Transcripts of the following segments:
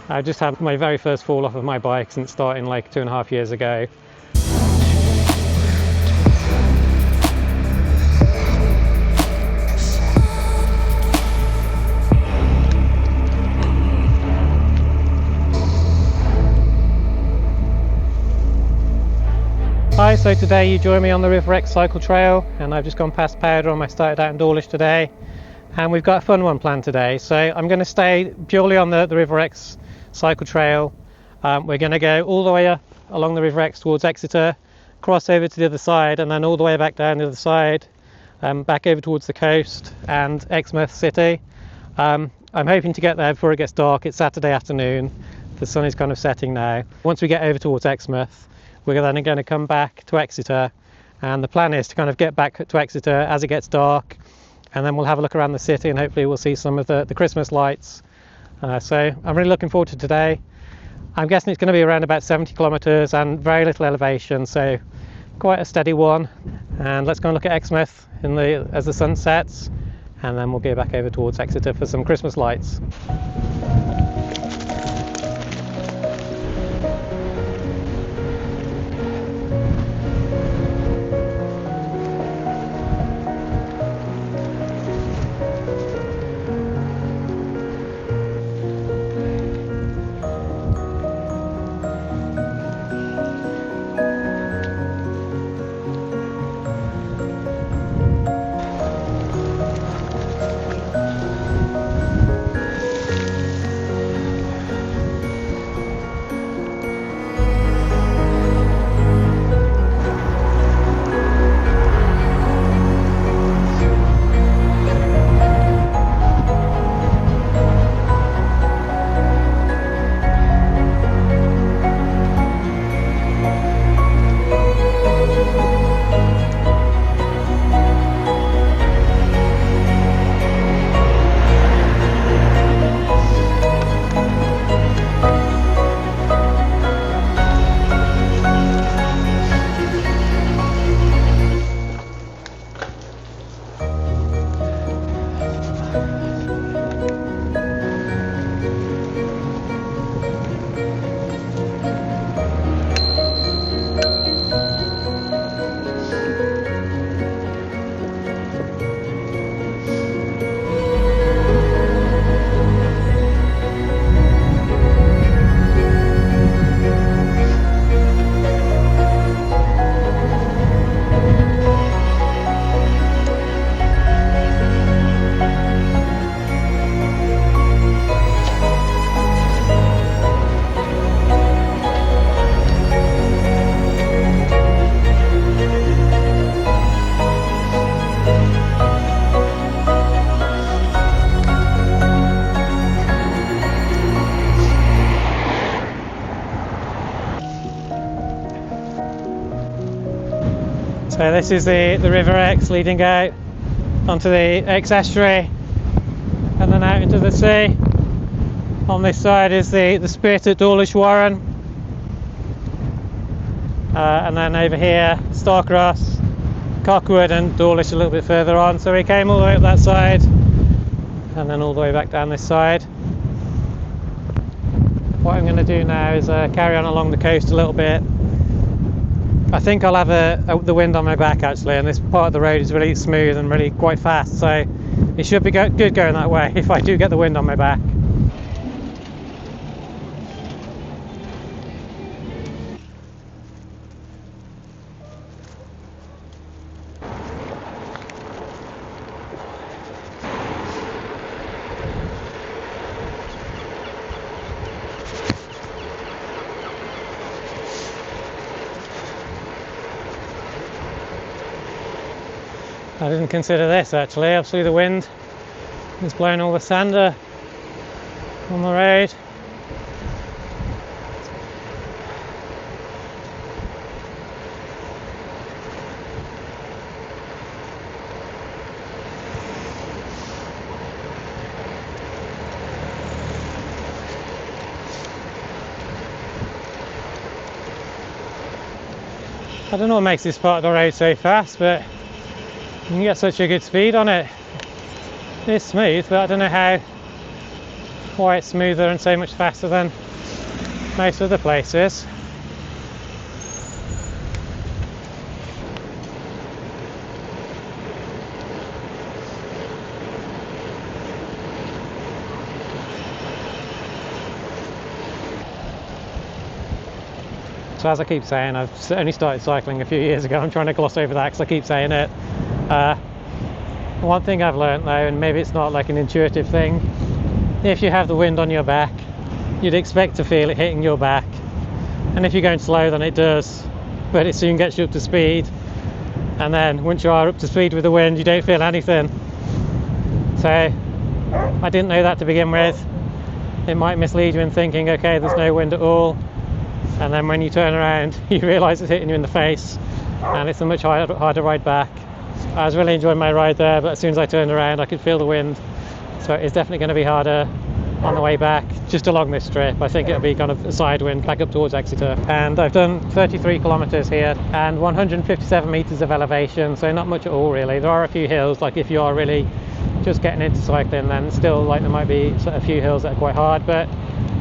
I just had my very first fall off of my bike since starting like 2.5 years ago. Hi, so today you join me on the River Exe cycle trail, and I've just gone past Powderham. I started out in Dawlish today, and we've got a fun one planned today. So I'm going to stay purely on the River Exe cycle trail. We're going to go all the way up along the River Exe towards Exeter, cross over to the other side, and then all the way back down the other side, back over towards the coast and Exmouth city. I'm hoping to get there before it gets dark. It's Saturday afternoon. The sun is kind of setting now. Once we get over towards Exmouth, we're then going to come back to Exeter, and the plan is to kind of get back to Exeter as it gets dark, and then we'll have a look around the city and hopefully we'll see some of the Christmas lights. So I'm really looking forward to today. I'm guessing it's going to be around about 70 kilometres and very little elevation, so quite a steady one. And let's go and look at Exmouth as the sun sets, and then we'll go back over towards Exeter for some Christmas lights. So this is the River Exe leading out onto the Exe estuary and then out into the sea. On this side is the spit at Dawlish Warren, and then over here Starcross, Cockwood and Dawlish a little bit further on. So we came all the way up that side and then all the way back down this side. What I'm going to do now is carry on along the coast a little bit. I think I'll have the wind on my back actually, and this part of the road is really smooth and really quite fast, so it should be good going that way if I do get the wind on my back. I didn't consider this actually. Obviously the wind is blowing all the sand on the road. I don't know what makes this part of the road so fast, but you can get such a good speed on it. It's smooth, but I don't know how why it's smoother and so much faster than most other places. So as I keep saying, I've only started cycling a few years ago. I'm trying to gloss over that because I keep saying it. One thing I've learned though, and maybe it's not like an intuitive thing, if you have the wind on your back, you'd expect to feel it hitting your back. And if you're going slow, then it does, but it soon gets you up to speed. And then once you are up to speed with the wind, you don't feel anything. So I didn't know that to begin with. It might mislead you in thinking, okay, there's no wind at all. And then when you turn around, you realise it's hitting you in the face, and it's a much harder ride back. I was really enjoying my ride there, but as soon as I turned around, I could feel the wind. So it's definitely going to be harder on the way back, just along this strip. I think it'll be kind of a side wind back up towards Exeter. And I've done 33 kilometres here and 157 metres of elevation, so not much at all really. There are a few hills, like if you are really just getting into cycling, then still like there might be a few hills that are quite hard, but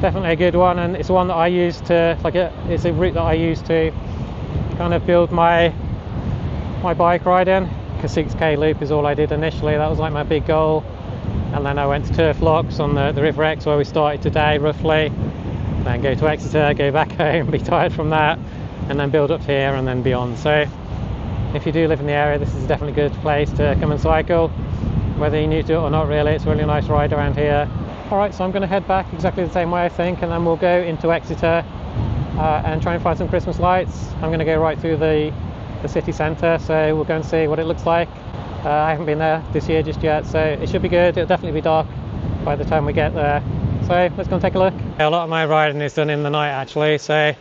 definitely a good one. And it's one that I use to, it's a route that I use to kind of build my bike riding, because 6k loop is all I did initially. That was like my big goal. And then I went to turf locks on the River Exe where we started today roughly, then go to Exeter, go back home, be tired from that, and then build up here and then beyond. So if you do live in the area, this is definitely a good place to come and cycle, whether you need to or not really. It's a really nice ride around here. Alright, so I'm going to head back exactly the same way I think, and then we'll go into Exeter and try and find some Christmas lights. I'm going to go right through the city centre, so we'll go and see what it looks like. I haven't been there this year just yet, so it should be good. It'll definitely be dark by the time we get there. So let's go and take a look. A lot of my riding is done in the night actually, so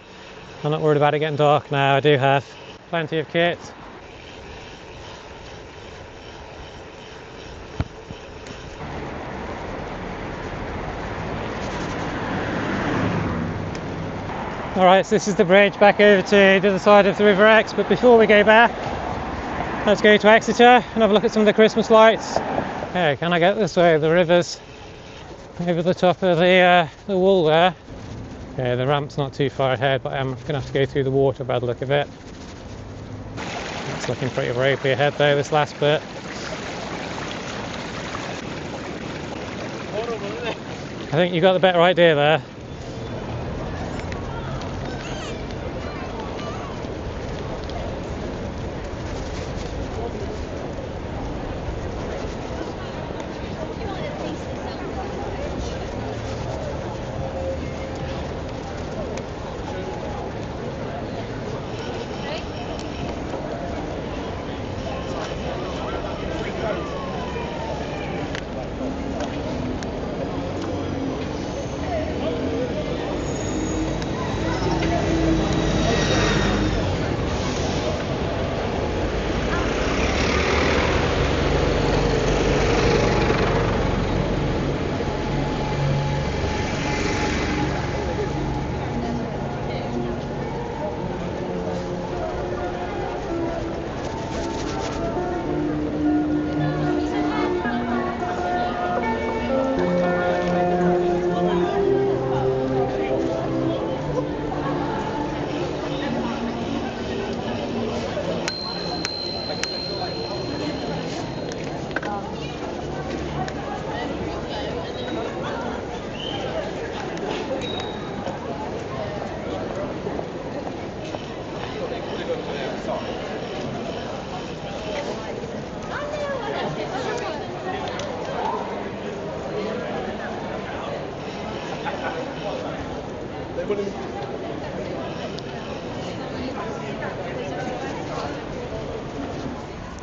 I'm not worried about it getting dark now. I do have plenty of kit. Alright, so this is the bridge back over to the other side of the River Exe, but before we go back, let's go to Exeter and have a look at some of the Christmas lights. Okay, can I get this way? The river's over the top of the wall there. Okay, the ramp's not too far ahead, but I'm going to have to go through the water by the look of it. It's looking pretty ropey ahead though, this last bit. I think you got the better idea there.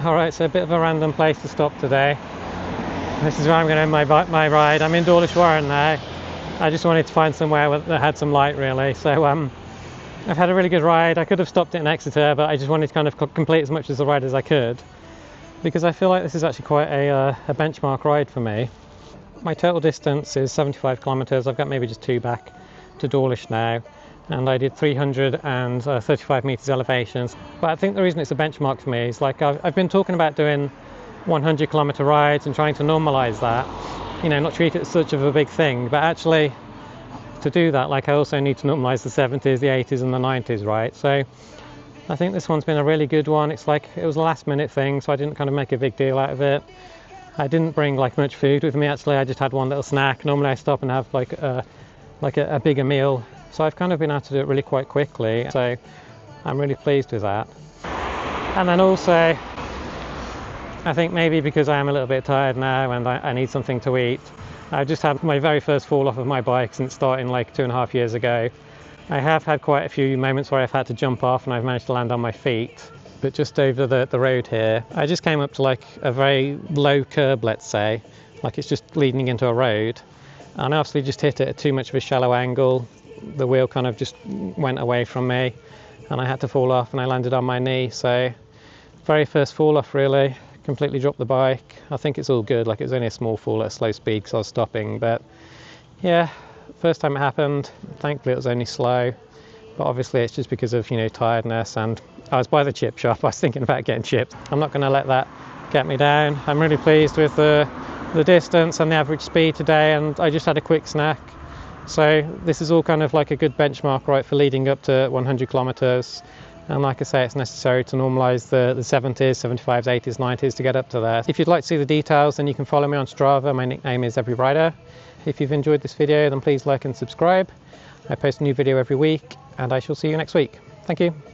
Alright, so a bit of a random place to stop today. This is where I'm going to end my ride. I'm in Dawlish Warren now. I just wanted to find somewhere that had some light really. So I've had a really good ride. I could have stopped it in Exeter, but I just wanted to kind of complete as much of the ride as I could, because I feel like this is actually quite a benchmark ride for me. My total distance is 75 kilometres. I've got maybe just 2 back to Dawlish now, and I did 335 metres elevations. But I think the reason it's a benchmark for me is like I've been talking about doing 100-kilometer rides and trying to normalize that, you know, not treat it as such of a big thing, but actually to do that, like, I also need to normalize the 70s, the 80s and the 90s, right? So I think this one's been a really good one. It's like, it was a last minute thing, so I didn't kind of make a big deal out of it. I didn't bring like much food with me, actually. I just had one little snack. Normally I stop and have like a bigger meal, so I've kind of been able to do it really quite quickly, so I'm really pleased with that. And then also, I think maybe because I am a little bit tired now and I need something to eat, I just had my very first fall off of my bike since starting like 2.5 years ago. I have had quite a few moments where I've had to jump off and I've managed to land on my feet, but just over the road here, I just came up to like a very low curb, let's say, like it's just leading into a road, and I obviously just hit it at too much of a shallow angle. The wheel kind of just went away from me and I had to fall off and I landed on my knee. So very first fall off, really, completely dropped the bike. I think it's all good, like it was only a small fall at a slow speed because I was stopping, but yeah, first time it happened. Thankfully it was only slow, but obviously it's just because of, you know, tiredness, and I was by the chip shop. I was thinking about getting chips. I'm not going to let that get me down. I'm really pleased with the distance and the average speed today, and I just had a quick snack. So this is all kind of like a good benchmark, right, for leading up to 100 kilometers. And like I say, it's necessary to normalise the 70s, 75s, 80s, 90s to get up to there. If you'd like to see the details, then you can follow me on Strava. My nickname is Every Rider. If you've enjoyed this video, then please like and subscribe. I post a new video every week, and I shall see you next week. Thank you.